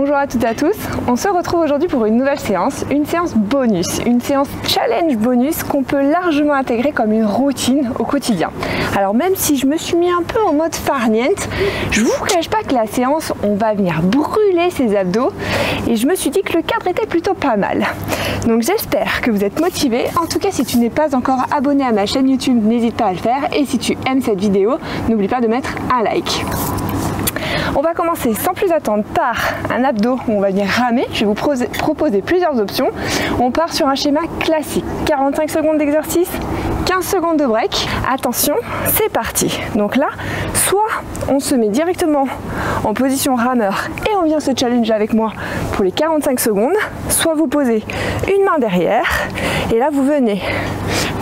Bonjour à toutes et à tous, on se retrouve aujourd'hui pour une nouvelle séance, une séance bonus, une séance challenge bonus qu'on peut largement intégrer comme une routine au quotidien. Alors même si je me suis mis un peu en mode farniente, je vous cache pas que la séance, on va venir brûler ses abdos et je me suis dit que le cadre était plutôt pas mal. Donc j'espère que vous êtes motivés. En tout cas, si tu n'es pas encore abonné à ma chaîne YouTube, n'hésite pas à le faire et si tu aimes cette vidéo, n'oublie pas de mettre un like. On va commencer sans plus attendre par un abdo où on va venir ramer. Je vais vous proposer plusieurs options. On part sur un schéma classique. 45 secondes d'exercice, 15 secondes de break. Attention, c'est parti. Donc là, soit on se met directement en position rameur et on vient se challenger avec moi pour les 45 secondes, soit vous posez une main derrière et là vous venez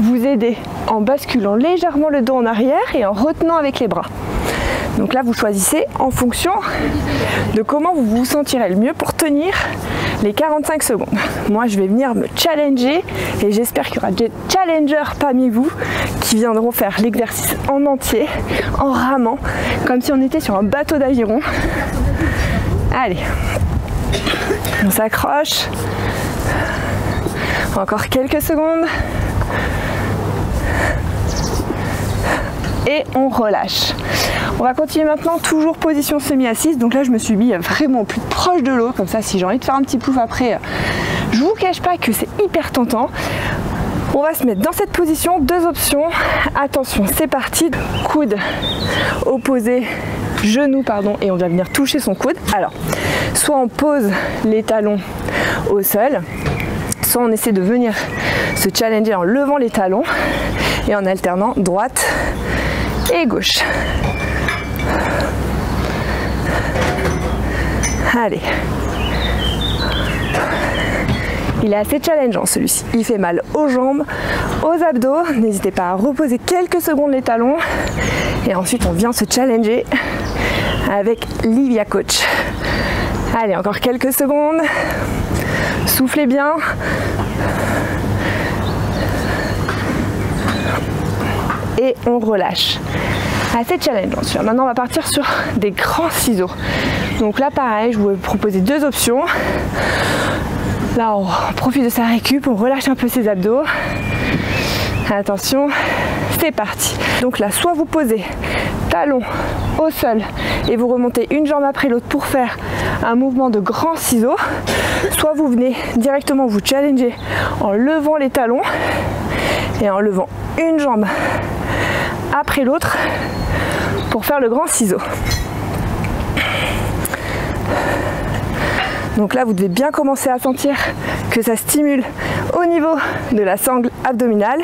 vous aider en basculant légèrement le dos en arrière et en retenant avec les bras. Donc là, vous choisissez en fonction de comment vous vous sentirez le mieux pour tenir les 45 secondes. Moi, je vais venir me challenger et j'espère qu'il y aura des challengers parmi vous qui viendront faire l'exercice en entier, en ramant, comme si on était sur un bateau d'aviron. Allez, on s'accroche. Encore quelques secondes. Et on relâche. On va continuer maintenant, toujours position semi-assise. Donc là, je me suis mis vraiment plus proche de l'eau. Comme ça, si j'ai envie de faire un petit pouf après, je vous cache pas que c'est hyper tentant. On va se mettre dans cette position. Deux options. Attention, c'est parti. Coude opposé, genou, pardon, et on va venir toucher son coude. Alors, soit on pose les talons au sol, soit on essaie de venir se challenger en levant les talons et en alternant droite et gauche. Allez. Il est assez challengeant celui-ci. Il fait mal aux jambes, aux abdos. N'hésitez pas à reposer quelques secondes les talons. Et ensuite on vient se challenger avec Livia Coach. Allez, encore quelques secondes. Soufflez bien. Et on relâche. Assez challengeant. Maintenant, on va partir sur des grands ciseaux. Donc là, pareil, je vous vais proposer deux options. Là, on profite de sa récup, on relâche un peu ses abdos. Attention, c'est parti. Donc là, soit vous posez talons au sol et vous remontez une jambe après l'autre pour faire un mouvement de grands ciseaux, soit vous venez directement vous challenger en levant les talons et en levant une jambe après l'autre pour faire le grand ciseau. Donc là, vous devez bien commencer à sentir que ça stimule au niveau de la sangle abdominale.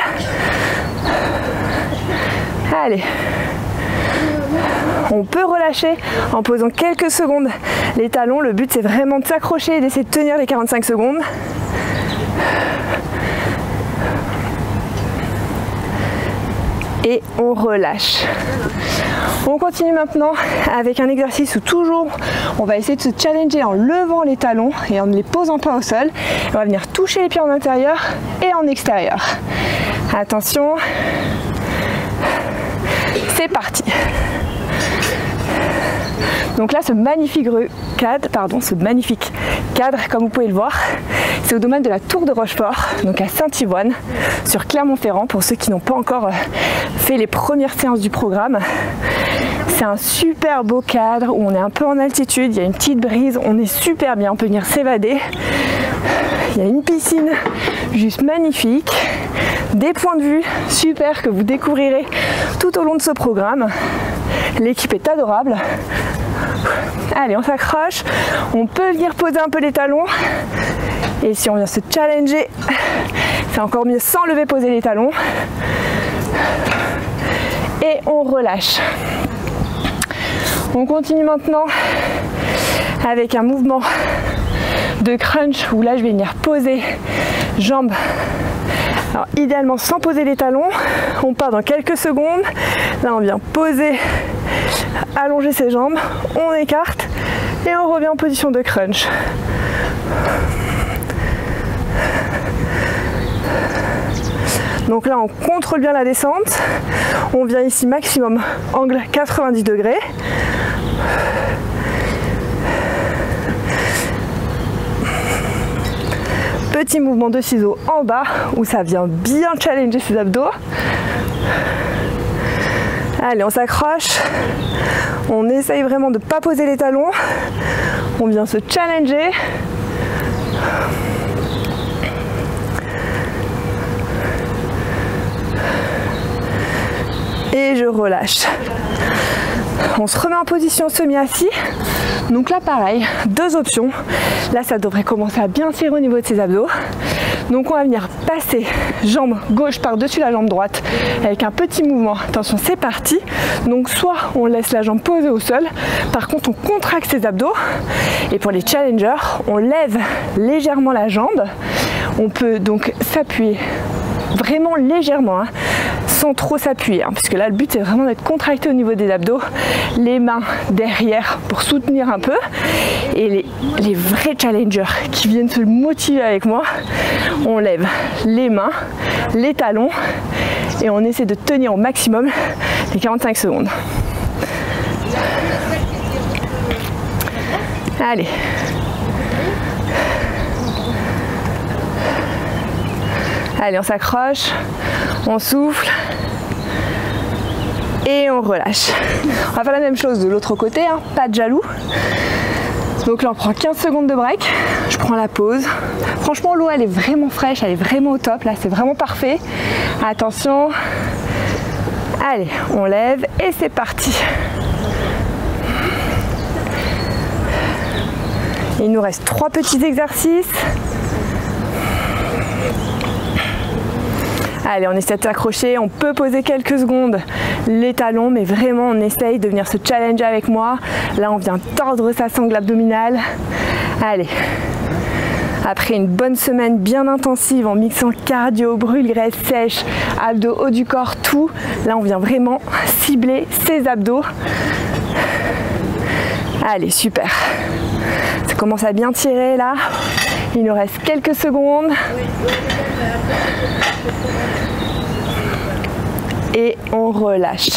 Allez. On peut relâcher en posant quelques secondes les talons. Le but, c'est vraiment de s'accrocher et d'essayer de tenir les 45 secondes. Et on relâche. On continue maintenant avec un exercice où toujours on va essayer de se challenger en levant les talons et en ne les posant pas au sol. On va venir toucher les pieds en intérieur et en extérieur. Attention, c'est parti. Donc là, ce magnifique cadre, comme vous pouvez le voir, c'est au domaine de la Tour de Rochefort, donc à Saint-Yvoine, sur Clermont-Ferrand, pour ceux qui n'ont pas encore fait les premières séances du programme. C'est un super beau cadre où on est un peu en altitude, il y a une petite brise, on est super bien, on peut venir s'évader. Il y a une piscine juste magnifique, des points de vue super que vous découvrirez tout au long de ce programme. L'équipe est adorable. Allez, on s'accroche, on peut venir poser un peu les talons et si on vient se challenger, c'est encore mieux sans lever, poser les talons et on relâche. On continue maintenant avec un mouvement de crunch où là je vais venir poser jambes. Alors idéalement sans poser les talons, on part dans quelques secondes. Là on vient poser, allonger ses jambes, on écarte et on revient en position de crunch. Donc là on contrôle bien la descente, on vient ici maximum angle 90 degrés. petit mouvement de ciseaux en bas où ça vient bien challenger ses abdos. Allez, on s'accroche. On essaye vraiment de ne pas poser les talons. On vient se challenger. Et je relâche. On se remet en position semi-assis. Donc là pareil, deux options. Là ça devrait commencer à bien tirer au niveau de ses abdos. Donc on va venir passer jambe gauche par-dessus la jambe droite avec un petit mouvement. Attention, c'est parti. Donc soit on laisse la jambe posée au sol, par contre on contracte ses abdos. Et pour les challengers, on lève légèrement la jambe. On peut donc s'appuyer vraiment légèrement, hein, sans trop s'appuyer, hein, puisque là le but c'est vraiment d'être contracté au niveau des abdos, les mains derrière pour soutenir un peu. Et les vrais challengers qui viennent se motiver avec moi, on lève les mains, les talons et on essaie de tenir au maximum les 45 secondes. Allez. Allez, on s'accroche, on souffle et on relâche. On va faire la même chose de l'autre côté, hein, pas de jaloux. Donc là, on prend 15 secondes de break. Je prends la pause. Franchement, l'eau, elle est vraiment fraîche, elle est vraiment au top. Là, c'est vraiment parfait. Attention. Allez, on lève et c'est parti. Il nous reste 3 petits exercices. Allez, on essaie de s'accrocher, on peut poser quelques secondes les talons, mais vraiment on essaye de venir se challenger avec moi. Là, on vient tordre sa sangle abdominale. Allez, après une bonne semaine bien intensive en mixant cardio, brûle-graisse, sèche, abdos, haut du corps, tout. Là, on vient vraiment cibler ses abdos. Allez, super. Ça commence à bien tirer là. Il nous reste quelques secondes. Et on relâche.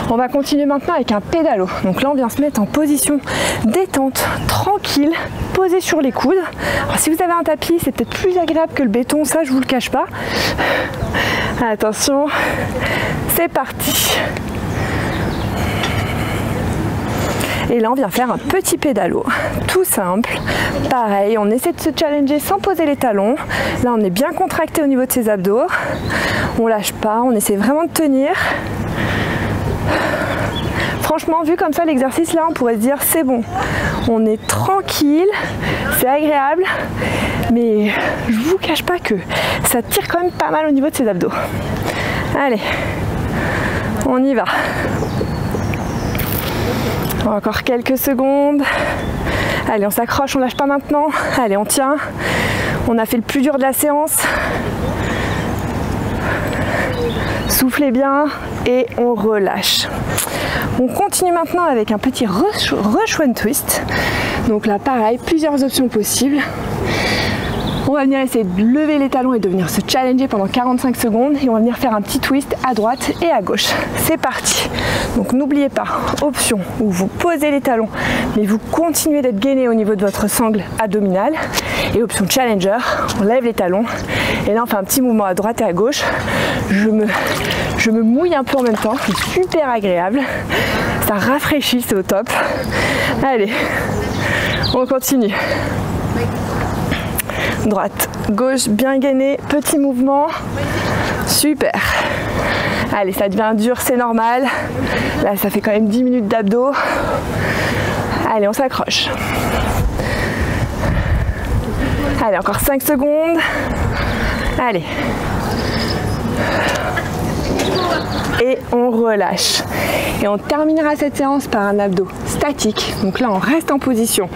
On va continuer maintenant avec un pédalo. Donc là, on vient se mettre en position détente, tranquille, posé sur les coudes. Alors, si vous avez un tapis, c'est peut-être plus agréable que le béton, ça je vous le cache pas. Attention, c'est parti. Et là, on vient faire un petit pédalo, tout simple. Pareil, on essaie de se challenger sans poser les talons. Là, on est bien contracté au niveau de ses abdos. On lâche pas, on essaie vraiment de tenir. Franchement, vu comme ça, l'exercice, là, on pourrait se dire, c'est bon. On est tranquille, c'est agréable. Mais je vous cache pas que ça tire quand même pas mal au niveau de ses abdos. Allez, on y va. Encore quelques secondes. Allez, on s'accroche, on lâche pas maintenant. Allez, on tient. On a fait le plus dur de la séance. Soufflez bien et on relâche. On continue maintenant avec un petit rush one twist. Donc là, pareil, plusieurs options possibles. On va venir essayer de lever les talons et de venir se challenger pendant 45 secondes et on va venir faire un petit twist à droite et à gauche. C'est parti. Donc n'oubliez pas, option où vous posez les talons mais vous continuez d'être gainé au niveau de votre sangle abdominale, et option challenger, on lève les talons et là on fait un petit mouvement à droite et à gauche. Je me mouille un peu en même temps, c'est super agréable, ça rafraîchit, c'est au top. Allez, on continue. Droite, gauche, bien gainé, petit mouvement, super. Allez, ça devient dur, c'est normal. Là, ça fait quand même 10 minutes d'abdos. Allez, on s'accroche. Allez, encore 5 secondes. Allez. Et on relâche. Et on terminera cette séance par un abdos statique. Donc là, on reste en position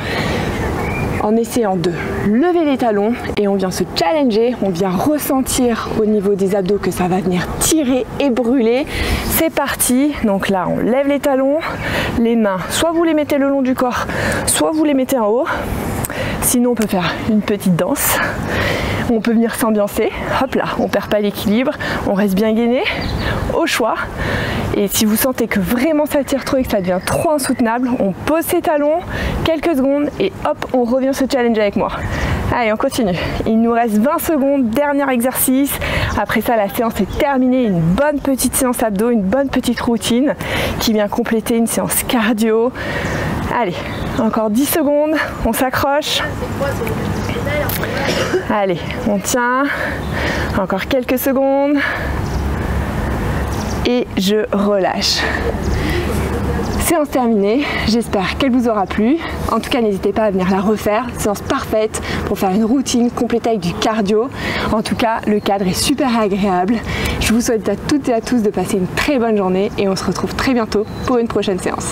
en essayant de lever les talons et on vient se challenger, on vient ressentir au niveau des abdos que ça va venir tirer et brûler. C'est parti. Donc là, on lève les talons, les mains, soit vous les mettez le long du corps, soit vous les mettez en haut. Sinon, on peut faire une petite danse. On peut venir s'ambiancer. Hop là, on perd pas l'équilibre, on reste bien gainé, au choix. Et si vous sentez que vraiment ça tire trop et que ça devient trop insoutenable, on pose ses talons quelques secondes et hop, on revient se challenger avec moi. Allez, on continue. Il nous reste 20 secondes, dernier exercice. Après ça, la séance est terminée. Une bonne petite séance abdos, une bonne petite routine qui vient compléter une séance cardio. Allez, encore 10 secondes, on s'accroche. Allez, on tient. Encore quelques secondes. Et je relâche. Séance terminée, j'espère qu'elle vous aura plu. En tout cas, n'hésitez pas à venir la refaire. Séance parfaite pour faire une routine complétée avec du cardio. En tout cas, le cadre est super agréable. Je vous souhaite à toutes et à tous de passer une très bonne journée et on se retrouve très bientôt pour une prochaine séance.